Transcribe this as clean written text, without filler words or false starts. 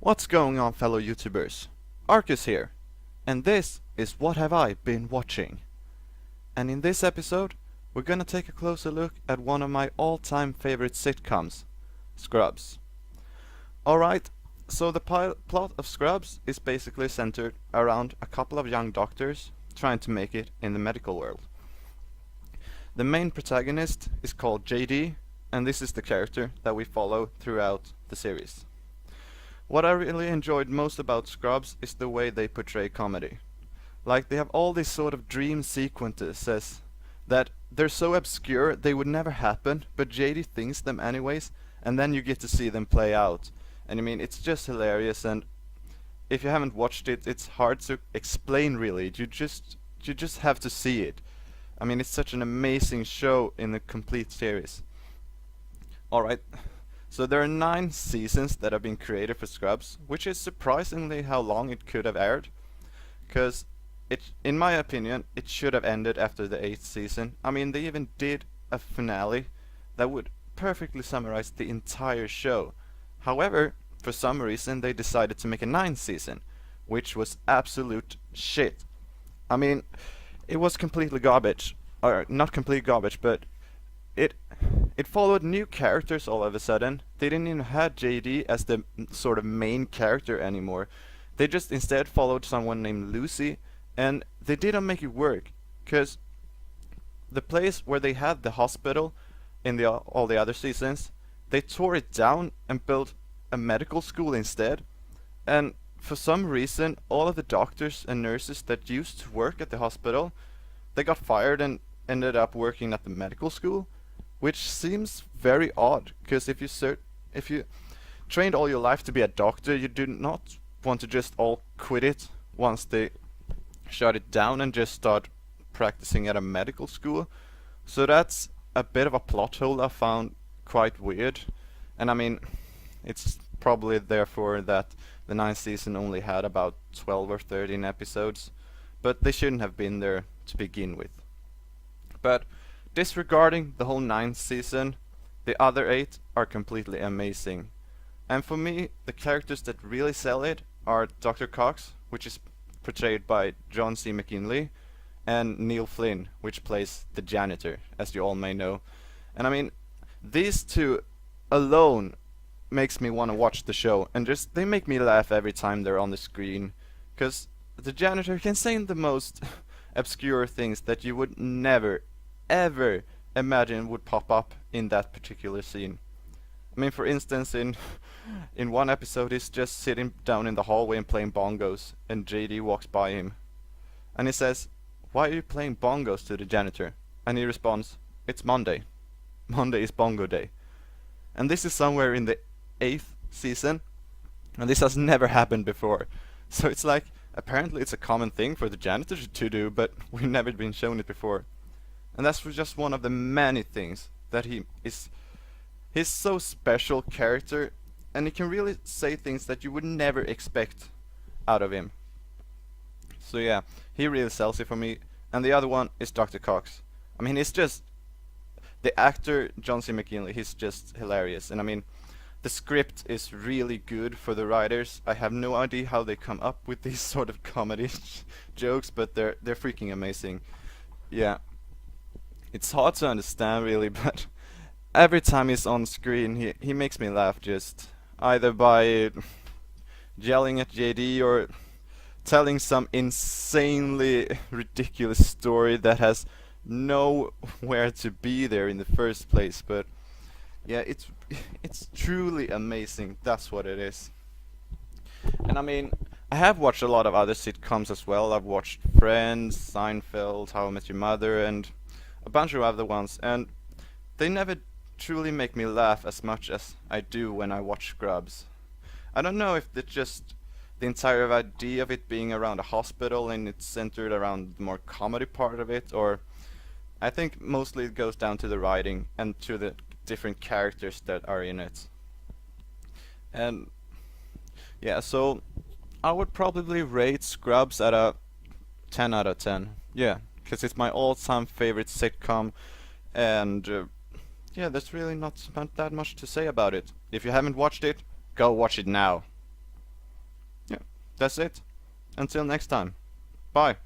What's going on, fellow YouTubers? Arcus here, and this is What Have I Been Watching? And in this episode, we're gonna take a closer look at one of my all-time favorite sitcoms, Scrubs. Alright, so the plot of Scrubs is basically centered around a couple of young doctors trying to make it in the medical world. The main protagonist is called JD, and this is the character that we follow throughout the series. What I really enjoyed most about Scrubs is the way they portray comedy. Like, they have all these sort of dream sequences that they're so obscure they would never happen, but JD thinks them anyways, and then you get to see them play out. And I mean, it's just hilarious, and if you haven't watched it, it's hard to explain really. You just have to see it. I mean, it's such an amazing show in the complete series. Alright. So there are 9 seasons that have been created for Scrubs, which is surprisingly how long it could have aired. Because, in my opinion, it should have ended after the 8th season. I mean, they even did a finale that would perfectly summarize the entire show. However, for some reason they decided to make a 9th season, which was absolute shit. I mean, it was completely garbage. Or, not complete garbage, but it followed new characters all of a sudden. They didn't even have JD as the sort of main character anymore. They just instead followed someone named Lucy, and they didn't make it work, because the place where they had the hospital in all the other seasons, they tore it down and built a medical school instead. And for some reason, all of the doctors and nurses that used to work at the hospital, they got fired and ended up working at the medical school. Which seems very odd, because if you trained all your life to be a doctor, you do not want to just all quit it once they shut it down and just start practicing at a medical school. So that's a bit of a plot hole I found quite weird. And I mean, it's probably therefore that the 9th season only had about 12 or 13 episodes, but they shouldn't have been there to begin with. But disregarding the whole 9th season, the other 8 are completely amazing. And for me, the characters that really sell it are Dr. Cox, which is portrayed by John C. McGinley, and Neil Flynn, which plays the janitor, as you all may know. And I mean, these two alone makes me want to watch the show, and they make me laugh every time they're on the screen, because the janitor can say the most obscure things that you would never ever imagine would pop up in that particular scene. I mean, for instance, in one episode he's just sitting down in the hallway and playing bongos, and JD walks by him and he says, "Why are you playing bongos?" to the janitor, and he responds, "It's Monday. Monday is bongo day." And this is somewhere in the 8th season, and this has never happened before. So it's like, apparently it's a common thing for the janitor to do, but we've never been shown it before. And that's just one of the many things that he's so special character, and he can really say things that you would never expect out of him. So yeah, he really sells it for me. And the other one is Dr. Cox. I mean, he's just the actor John C. McGinley. He's just hilarious, and I mean, the script is really good for the writers. I have no idea how they come up with these sort of comedy jokes, but they're freaking amazing. Yeah. It's hard to understand really, but every time he's on screen he makes me laugh, just either by yelling at JD or telling some insanely ridiculous story that has nowhere to be there in the first place. But yeah, it's truly amazing, that's what it is. And I mean, I have watched a lot of other sitcoms as well. I've watched Friends, Seinfeld, How I Met Your Mother, and a bunch of other ones, and they never truly make me laugh as much as I do when I watch Scrubs. I don't know if it's just the entire idea of it being around a hospital and it's centered around the more comedy part of it, or I think mostly it goes down to the writing and to the different characters that are in it. And yeah, so I would probably rate Scrubs at a 10 out of 10. Yeah, because it's my all-time favorite sitcom, and yeah, there's really not that much to say about it. If you haven't watched it, go watch it now. That's it. Until next time. Bye.